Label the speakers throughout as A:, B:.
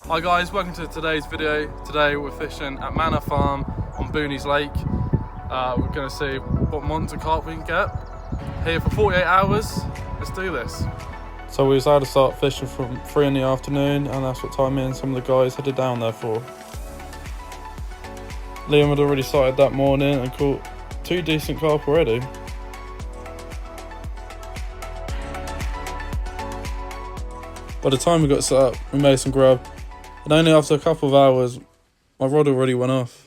A: Hi guys, welcome to today's video. Today we're fishing at Manor Farm on Booneys Lake. We're going to see what monster carp we can get. Here for 48 hours, let's do this. So we decided to start fishing from 3 in the afternoon, and that's what time me and some of the guys headed down there for. Liam had already started that morning and caught 2 decent carp already. By the time we got set up, we made some grub. And only after a couple of hours, my rod already went off.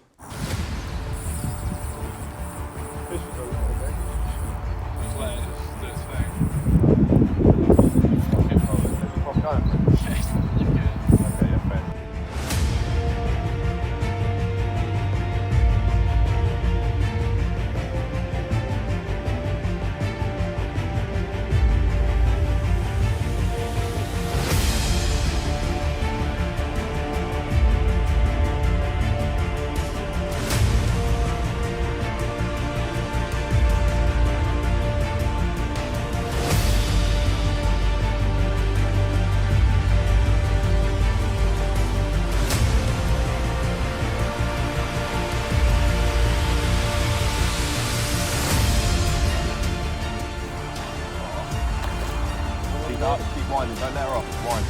B: Keep winding, don't let her off. Wind.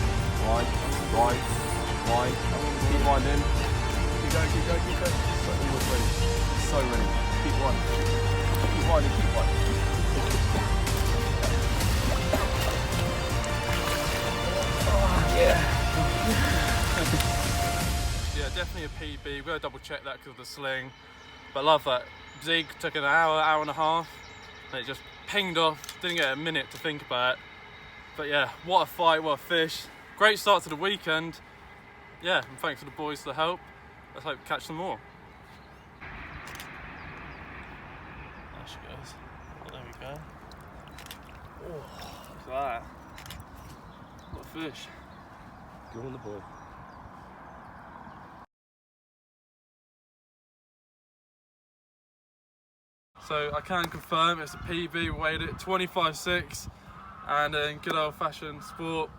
B: Keep winding. Keep going. So ready. Keep winding. Keep winding.
A: Yeah, definitely a PB. We've got to double check that because of the sling. But I love that. Zig took an hour and a half, and it just pinged off. Didn't get a minute to think about it. But yeah, what a fight, what a fish. Great start to the weekend. Yeah, and thanks to the boys for the help. Let's hope to catch some more. There she goes. Oh, there we go. Oh, look at that. What a fish.
B: Go on the boy.
A: So I can confirm it's a PB, we weighed it 25.6. And in good old-fashioned sport,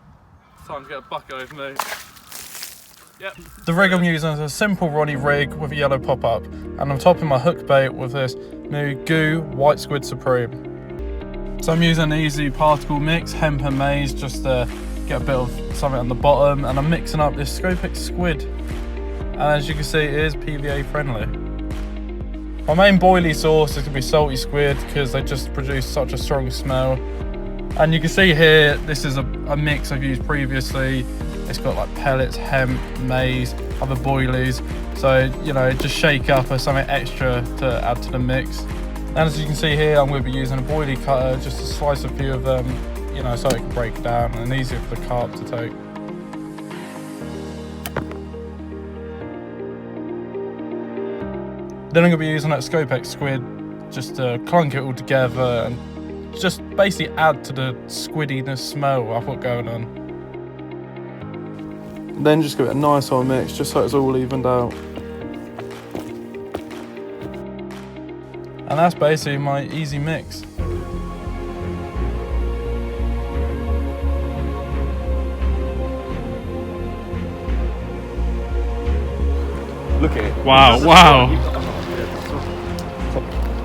A: it's time to get a bucket over me. Yep. The rig I'm using is a simple Ronnie rig with a yellow pop-up, and I'm topping my hook bait with this new Goo White Squid Supreme. So I'm using an easy particle mix, hemp and maize, just to get a bit of something on the bottom, and I'm mixing up this Scopex squid. And as you can see, it is PVA friendly. My main boilie sauce is going to be salty squid because they just produce such a strong smell. And you can see here, this is a mix I've used previously. It's got like pellets, hemp, maize, other boilies. So, you know, just shake up as something extra to add to the mix. And as you can see here, I'm going to be using a boilie cutter just to slice a few of them, you know, so it can break down and easier for the carp to take. Then I'm going to be using that Scopex squid just to clunk it all together and just basically add to the squiddiness smell I've got going on. And then just give it a nice old mix just so it's all evened out. And that's basically my easy mix.
B: Look at it.
A: Wow.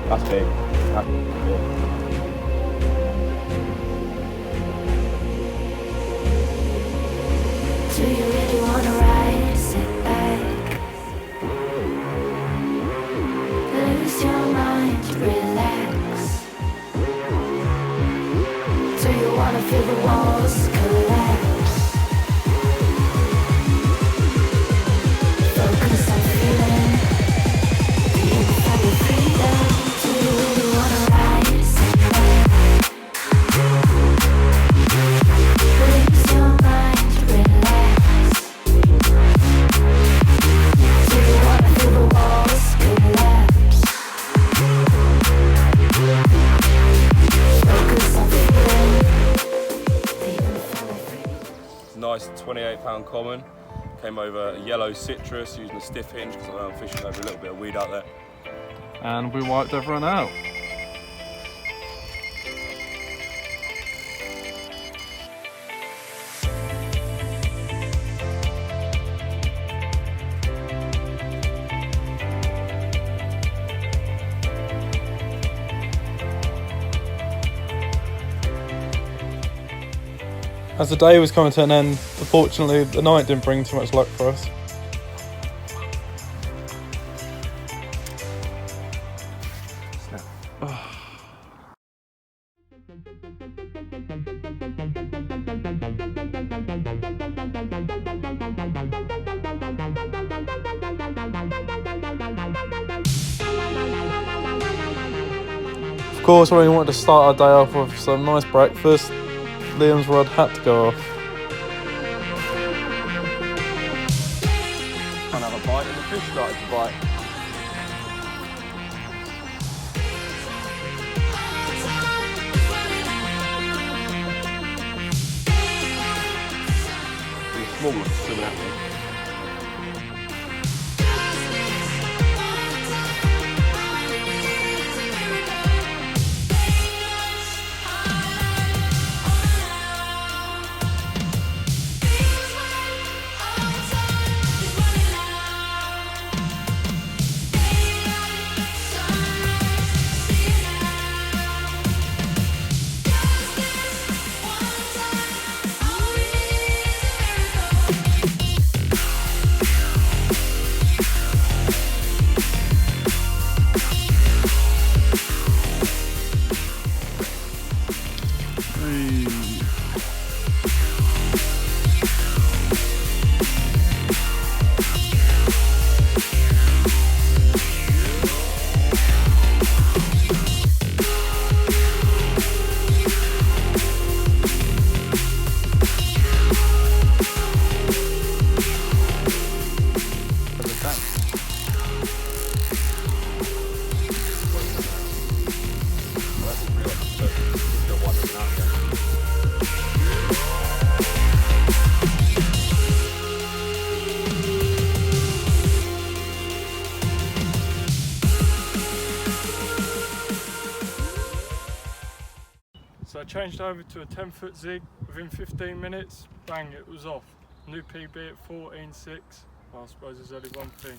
B: That's big.
C: Do you really wanna ride? Sit back, lose your mind, relax. Do you wanna feel the walls collapse? Focus on feeling the inside of freedom. Do you really wanna ride? Sit back, lose your mind, relax. Do you wanna feel the walls collapse? Focus on feeling the inside of freedom.
B: Nice 28-pound common. Came over a yellow citrus using a stiff hinge because I'm fishing over a little bit of weed out there.
A: And we wiped everyone out. As the day was coming to an end, unfortunately the night didn't bring too much luck for us. Of course, we wanted to start our day off with some nice breakfast. Liam's rod had to go off.
B: Trying to have a bite and the fish started to bite. And the small one's swimming at me.
D: So I changed over to a 10-foot zig. Within 15 minutes, bang, it was off. New PB at 14.6. Well, I suppose there's only one thing.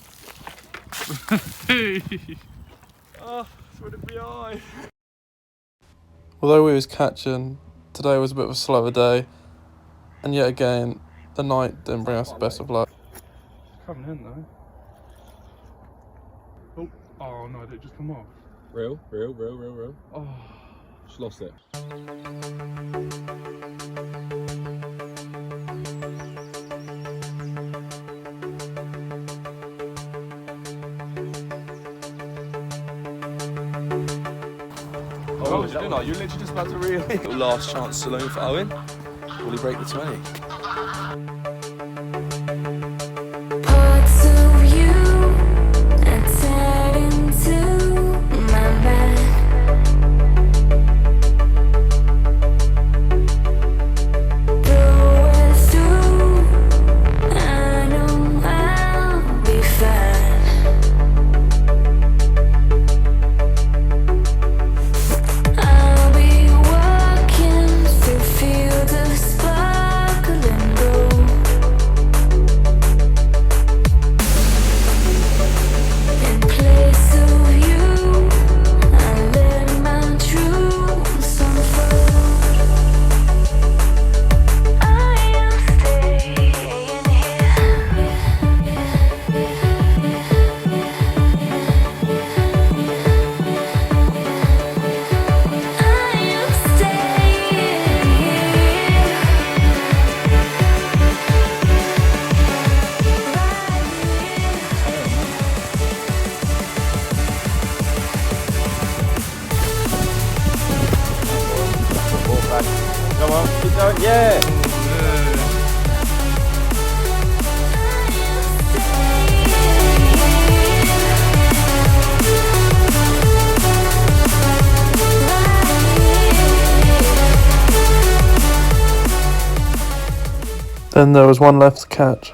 D: Oh, it's with a BI.
A: Although we was catching, today was a bit of a slower day, and yet again, the night didn't bring us the best of luck.
D: Coming in though. Oh no, did it just come off?
B: Real.
D: Oh.
B: Just lost it.
E: Oh, you literally just about to reel in. Last chance saloon for Owen. Will he break the 20?
C: Parts of you are tied into my back. Though it's true, I know I'll be fine. I'll be walking through fields of sparkling gold. In place of you, I let my truths unfold. I am staying
E: Come on, keep going. Yeah.
A: Then there was one left to catch.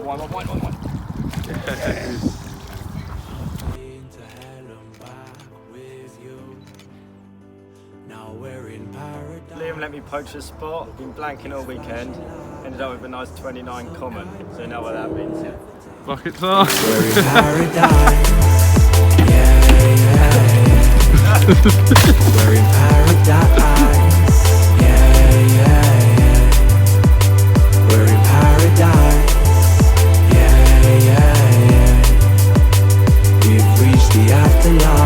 E: Wine.
F: Liam let me poach a spot, been blanking all weekend, ended up with a nice 29 common, so you know what that means.
A: Buckets are.
C: We're in paradise. Yeah, yeah. We're in paradise. Yeah, yeah. We're in paradise. Yeah, yeah. We've reached the afterlife.